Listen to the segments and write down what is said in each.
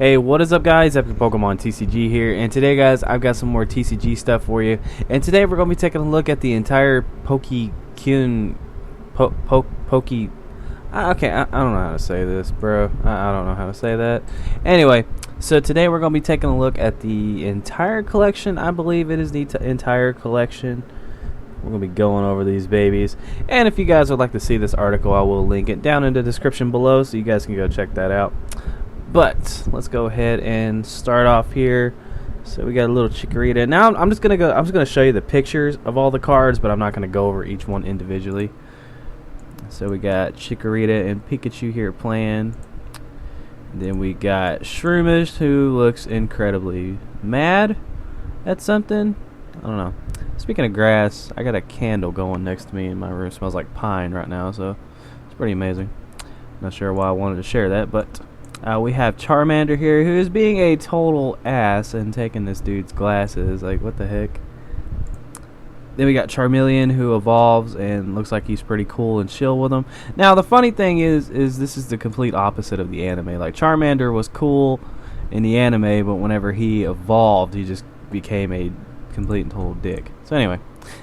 Hey, what is up guys? Epic Pokemon TCG here, and today guys I've got some more TCG stuff for you. And today we're going to be taking a look at the entire Pokekyun okay, I don't know how to say this, bro. I don't know how to say that. Anyway, so today we're going to be taking a look at the entire collection. I believe it is the entire collection. We're going to be going over these babies. And if you guys would like to see this article, I will link it down in the description below so you guys can go check that out. But let's go ahead and start off here. So we got a little Chikorita. Now I'm just gonna show you the pictures of all the cards, but I'm not gonna go over each one individually. So we got Chikorita and Pikachu here playing. Then we got Shroomish, who looks incredibly mad at something. I don't know. Speaking of grass, I got a candle going next to me in my room. It smells like pine right now, so it's pretty amazing. Not sure why I wanted to share that, but we have Charmander here, who is being a total ass and taking this dude's glasses. Like, what the heck? Then we got Charmeleon, who evolves and looks like he's pretty cool and chill with him. Now, the funny thing is this is the complete opposite of the anime. Like, Charmander was cool in the anime, but whenever he evolved, he just became a complete and total dick. So anyway,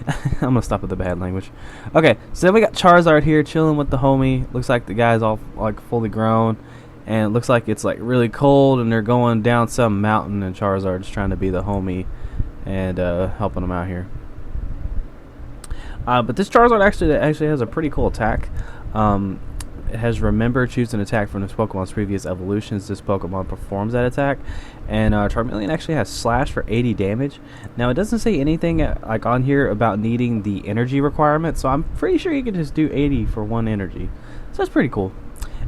I'm gonna stop with the bad language. Okay, so then we got Charizard here chilling with the homie. Looks like the guy's all like fully grown. And it looks like it's like really cold, and they're going down some mountain, and Charizard's trying to be the homie and helping them out here. But this Charizard actually has a pretty cool attack. It has Remember, choose an attack from this Pokemon's previous evolutions. This Pokemon performs that attack, and Charmeleon actually has Slash for 80 damage. Now it doesn't say anything like on here about needing the energy requirement, so I'm pretty sure you can just do 80 for one energy. So that's pretty cool.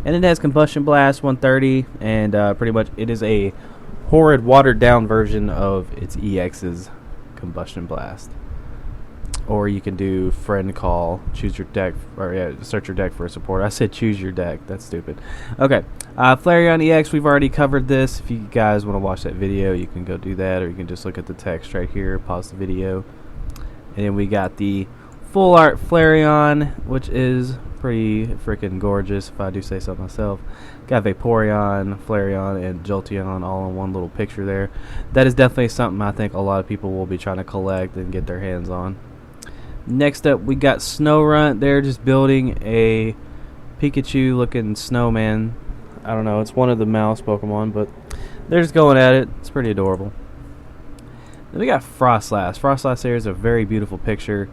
And it has Combustion Blast 130, and pretty much it is a horrid, watered-down version of its EX's Combustion Blast. Or you can do Friend Call, choose your deck, or yeah, search your deck for a support. I said choose your deck. That's stupid. Okay, Flareon EX, we've already covered this. If you guys want to watch that video, you can go do that, or you can just look at the text right here, pause the video. And then we got the Full Art Flareon, which is pretty freaking gorgeous, if I do say so myself. Got Vaporeon, Flareon, and Jolteon all in one little picture there. That is definitely something I think a lot of people will be trying to collect and get their hands on. Next up, we got Snorunt. They're just building a Pikachu looking snowman. I don't know, it's one of the mouse Pokemon, but they're just going at it. It's pretty adorable. Then we got Frostlass. Frostlass here is a very beautiful picture.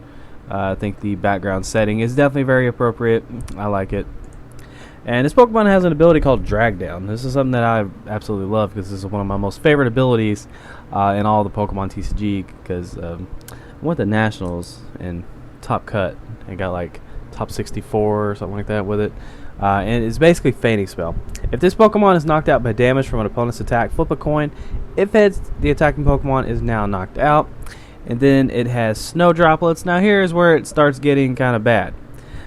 I think the background setting is definitely very appropriate. I like it. And this Pokemon has an ability called Drag Down. This is something that I absolutely love because this is one of my most favorite abilities in all the Pokemon TCG, because I went to Nationals and Top Cut and got like top 64 or something like that with it. And it's basically Fainting Spell. If this Pokemon is knocked out by damage from an opponent's attack, flip a coin. If heads, the attacking Pokemon is now knocked out. And then it has Snow Droplets. Now here's where it starts getting kind of bad.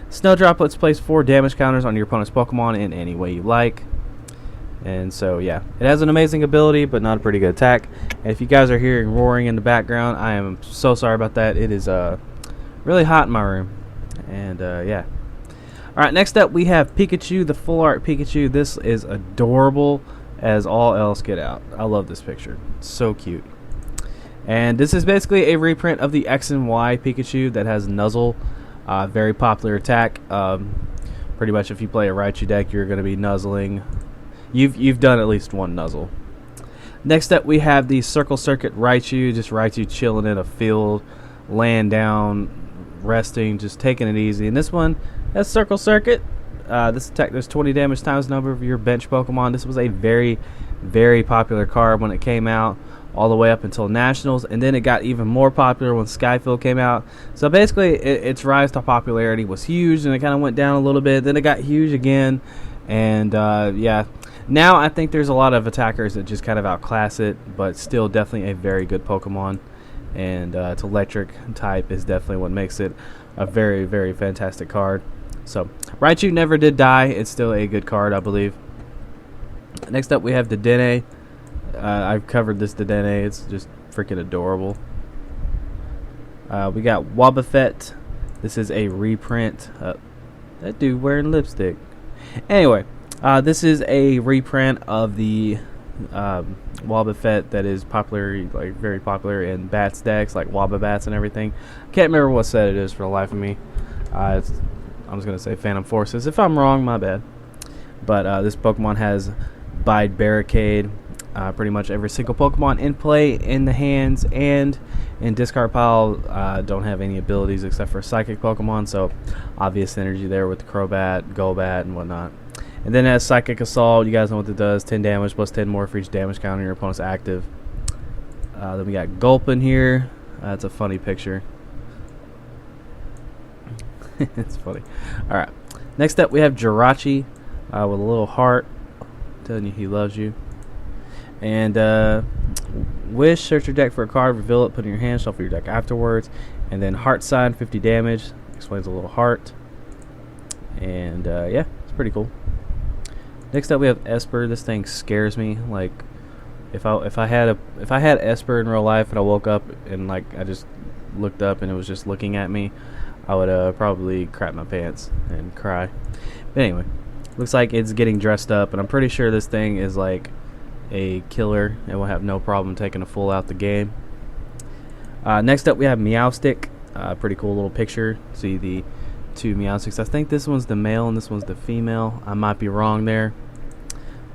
Snow Droplets place 4 damage counters on your opponent's Pokemon in any way you like. And so yeah, it has an amazing ability, but not a pretty good attack. And if you guys are hearing roaring in the background, I am so sorry about that. It is really hot in my room. And yeah. Alright, next up we have Pikachu, the Full Art Pikachu. This is adorable as all else get out. I love this picture. It's so cute. And this is basically a reprint of the X and Y Pikachu that has Nuzzle. Very popular attack. Pretty much if you play a Raichu deck, you're going to be nuzzling. You've done at least one nuzzle. Next up, we have the Circle Circuit Raichu. Just Raichu chilling in a field, laying down, resting, just taking it easy. And this one has Circle Circuit. This attack does 20 damage times the number of your bench Pokemon. This was a very, very popular card when it came out, all the way up until Nationals, and then it got even more popular when Skyfield came out. So basically, its rise to popularity was huge, and it kind of went down a little bit. Then it got huge again, and yeah. Now I think there's a lot of attackers that just kind of outclass it, but still definitely a very good Pokemon. And its electric type is definitely what makes it a very, very fantastic card. So Raichu never did die. It's still a good card, I believe. Next up, we have Dedenne. I've covered this Dedenne. It's just freaking adorable. We got Wobbuffet. This is a reprint. That dude wearing lipstick. Anyway, this is a reprint of the Wobbuffet that is popular, like very popular in bats decks, like Wobbabats and everything. Can't remember what set it is for the life of me. I'm just gonna say Phantom Forces. If I'm wrong, my bad. But this Pokemon has Bide Barricade. Pretty much every single Pokemon in play, in the hands, and in discard pile don't have any abilities except for Psychic Pokemon, so obvious energy there with the Crobat, Golbat, and whatnot. And then it has Psychic Assault. You guys know what it does. 10 damage plus 10 more for each damage counter your opponent's active. Then we got Gulpin here. That's a funny picture. It's funny. Alright. Next up we have Jirachi with a little heart telling you he loves you. And Wish, search your deck for a card, reveal it, put it in your hand, shuffle your deck afterwards. And then Heart Sign, 50 damage. Explains a little heart. And yeah, it's pretty cool. Next up we have Esper. This thing scares me. Like if I had Esper in real life and I woke up and like I just looked up and it was just looking at me, I would probably crap my pants and cry. But anyway, looks like it's getting dressed up, and I'm pretty sure this thing is like a killer and will have no problem taking a full out the game. Next up we have Meowstic. Pretty cool little picture. See the two Meowstics. I think this one's the male and this one's the female. I might be wrong there.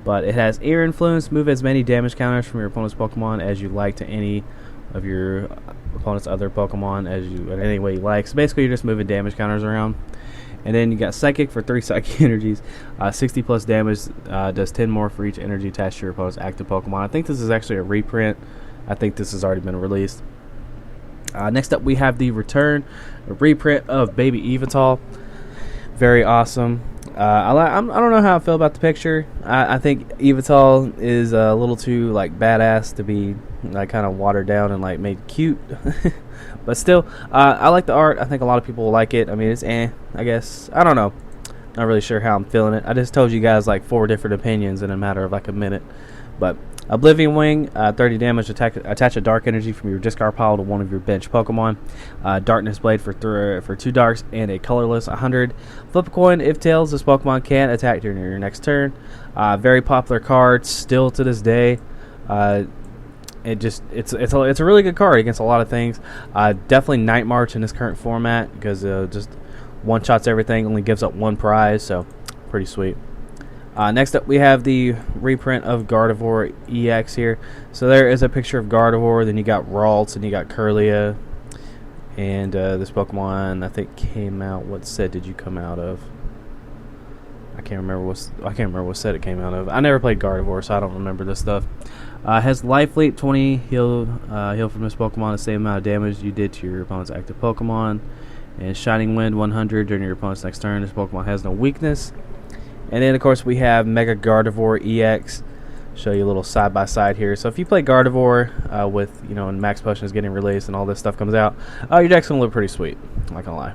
But it has Air Influence. Move as many damage counters from your opponent's Pokemon as you like to any of your opponent's other Pokemon in any way you like. So basically you're just moving damage counters around. And then you got Psychic for 3 Psychic energies. 60 plus damage, does 10 more for each energy attached to your opponent's active Pokemon. I think this is actually a reprint. I think this has already been released. Next up we have the return, a reprint of Baby Evital. Very awesome. I don't know how I feel about the picture. I think Evital is a little too like badass to be like kind of watered down and like made cute. But still, I like the art. I think a lot of people will like it. I mean, it's I guess. I don't know. Not really sure how I'm feeling it. I just told you guys like 4 different opinions in a matter of like a minute. But Oblivion Wing, 30 damage. Attach a dark energy from your discard pile to one of your bench Pokemon. Darkness Blade for 2 darks and a colorless 100. Flip a coin. If tails, this Pokemon can't attack during your next turn. Very popular card still to this day. It's a really good card against a lot of things. Definitely Night March in this current format because just one shots everything, only gives up 1 prize, so pretty sweet. Next up we have the reprint of Gardevoir EX here. So there is a picture of Gardevoir, then you got Ralts, and you got Kirlia. And this Pokemon I think came out, what set did you come out of? I can't remember what set it came out of. I never played Gardevoir, so I don't remember this stuff. Has Life Leap, 20 heal from this Pokemon, the same amount of damage you did to your opponent's active Pokemon. And Shining Wind, 100 during your opponent's next turn. This Pokemon has no weakness. And then of course we have Mega Gardevoir EX. Show you a little side by side here. So if you play Gardevoir with, you know, and Max Potion is getting released and all this stuff comes out, your deck's gonna look pretty sweet. I'm not gonna lie.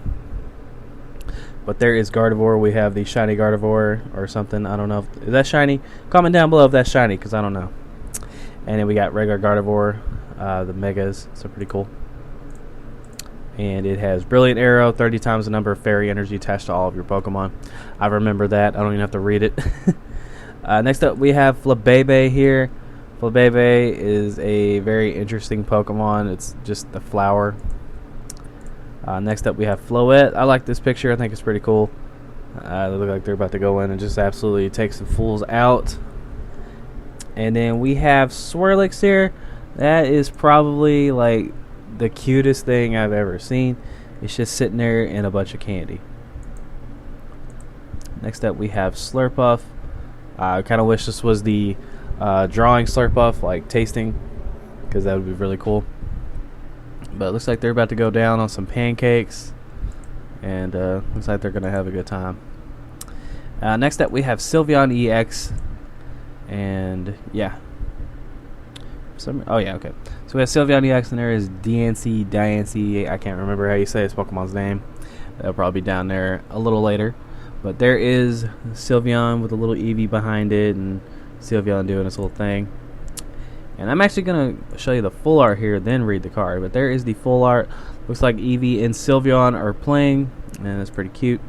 But there is Gardevoir. We have the shiny Gardevoir or something. I don't know. Is that shiny? Comment down below if that's shiny, because I don't know. And then we got regular Gardevoir, the Megas. So pretty cool. And it has Brilliant Arrow, 30 times the number of Fairy Energy attached to all of your Pokemon. I remember that. I don't even have to read it. Next up, we have Flabebe here. Flabebe is a very interesting Pokemon. It's just a flower. Next up, we have Floette. I like this picture. I think it's pretty cool. They look like they're about to go in and just absolutely take some fools out. And then we have Swirlix here. That is probably like the cutest thing I've ever seen. It's just sitting there in a bunch of candy. Next up, we have Slurpuff. I kind of wish this was the drawing Slurpuff, like tasting, because that would be really cool. But it looks like they're about to go down on some pancakes, and looks like they're going to have a good time. Next up, we have Sylveon EX, and yeah. Oh yeah, okay. So we have Sylveon EX, and there is Diancie. I can't remember how you say this Pokemon's name. That'll probably be down there a little later. But there is Sylveon with a little Eevee behind it, and Sylveon doing this little thing. And I'm actually going to show you the full art here, then read the card. But there is the full art. Looks like Eevee and Sylveon are playing, and it's pretty cute.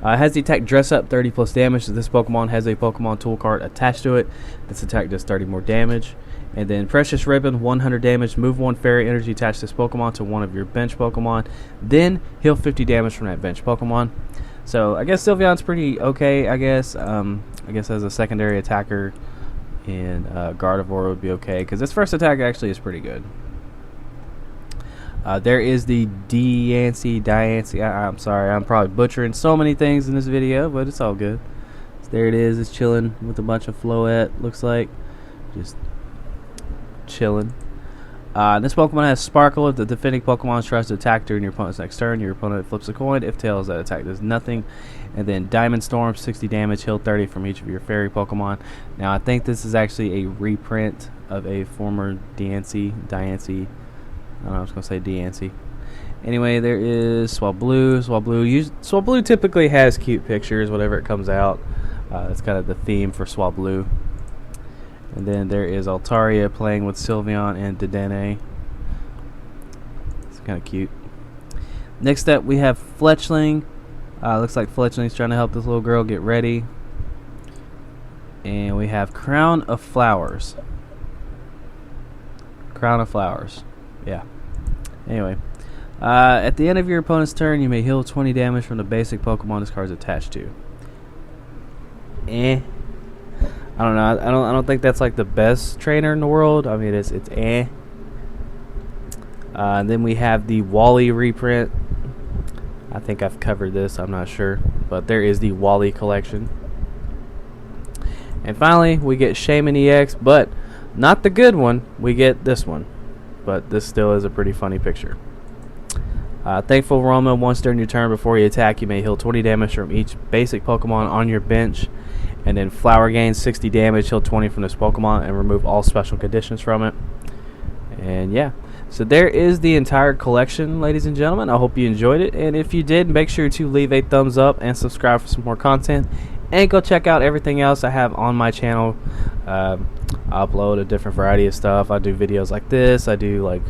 Has the attack Dress Up, 30 plus damage. So this Pokemon has a Pokemon tool card attached to it. This attack does 30 more damage. And then Precious Ribbon, 100 damage. Move 1 Fairy Energy, attach this Pokemon to one of your bench Pokemon. Then heal 50 damage from that bench Pokemon. So I guess Sylveon's pretty okay, I guess. I guess as a secondary attacker in Gardevoir would be okay, because this first attack actually is pretty good. There is the Diancie. I'm sorry, I'm probably butchering so many things in this video, but it's all good. So there it is. It's chilling with a bunch of Floette, looks like. Just chilling. This Pokemon has Sparkle. If the defending Pokemon tries to attack during your opponent's next turn, your opponent flips a coin. If tails, that attack does nothing. And then Diamond Storm, 60 damage, heal 30 from each of your fairy Pokemon. Now, I think this is actually a reprint of a former Diancie. I don't know, I was going to say Diancie. Anyway, there is Swablu. Swablu typically has cute pictures whenever it comes out. That's kind of the theme for Swablu. And then there is Altaria playing with Sylveon and Dedenne. It's kind of cute. Next up, we have Fletchling. Looks like Fletchling's trying to help this little girl get ready. And we have Crown of Flowers. Crown of Flowers. Yeah. Anyway. At the end of your opponent's turn, you may heal 20 damage from the basic Pokemon this card is attached to. I don't know. I don't think that's like the best trainer in the world. I mean, it's eh. And then we have the Wally reprint. I think I've covered this. I'm not sure, but there is the Wally collection. And finally, we get Shaman EX, but not the good one. We get this one, but this still is a pretty funny picture. Thankful Roma. Once during your turn before you attack, you may heal 20 damage from each basic Pokemon on your bench. And then Flower gains 60 damage, heal 20 from this Pokemon, and remove all special conditions from it. And yeah, so there is the entire collection, ladies and gentlemen. I hope you enjoyed it. And if you did, make sure to leave a thumbs up and subscribe for some more content. And go check out everything else I have on my channel. I upload a different variety of stuff. I do videos like this. I do like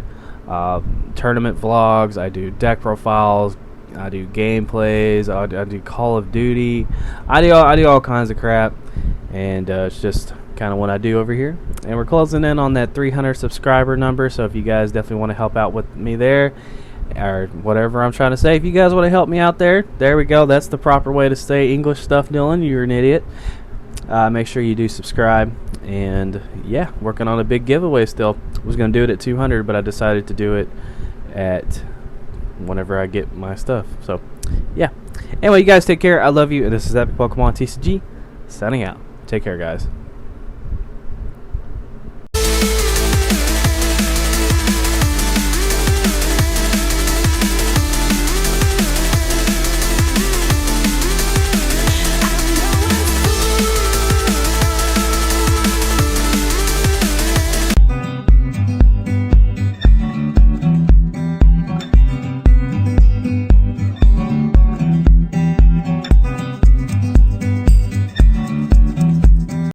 tournament vlogs. I do deck profiles. I do gameplays. I do Call of Duty. I do all kinds of crap, and it's just kind of what I do over here. And we're closing in on that 300 subscriber number, so if you guys definitely want to help out with me there, or whatever I'm trying to say, if you guys want to help me out there we go. That's the proper way to say English stuff, Dylan. You're an idiot. Make sure you do subscribe. And yeah, working on a big giveaway still. I was going to do it at 200, but I decided to do it at whenever I get my stuff. So yeah, anyway, you guys take care. I love you, and this is Epic Pokemon TCG signing out. Take care, guys.